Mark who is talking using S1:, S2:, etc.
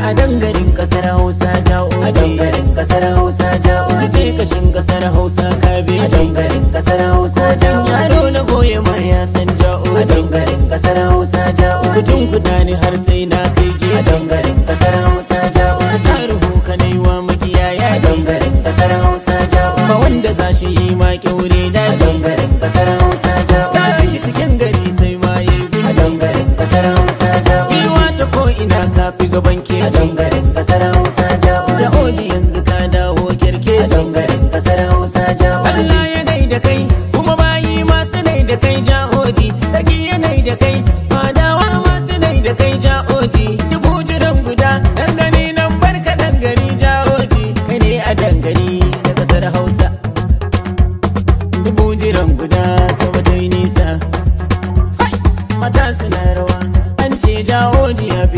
S1: a dangarin kasar Hausa ja'oji, a dangarin kasar Hausa ja'oji, sai kashin kasar Hausa kabeji, a dangarin kasar Hausa ja'oji, yaro na goye ma ya san ja'oji, a dangarin kasar Hausa ja'oji, kutun kuda ni har sai na kai geji, a dangarin kasar Hausa ja'oji, taruhu ka naiwa makiyaya, a dangarin kasar Hausa ja'oji, ba wanda za shi yi ma kyaure daji, a dangarin kasar Hausa ja'oji, cikin gari sai ma yayi gudu, a dangarin kasar Hausa ja'oji, ta ko ina ka fi gaban keji, a dangarin kasar Hausa ja'oji, ja'oji yanzu ka dawo kirkeji, a dangarin kasar Hausa ja'oji, Allah ya nai da kai kuma bayi masu nai da kai ja'oji, sarki ya nai da kai fadawa masu nai da kai ja'oji, dubu jiran guda dangane nan barka dangari ja'oji, kai ne a dangari da kasar Hausa, dubu jiran guda sama dai nisa, mata suna rawa an ce ja'oji ya fi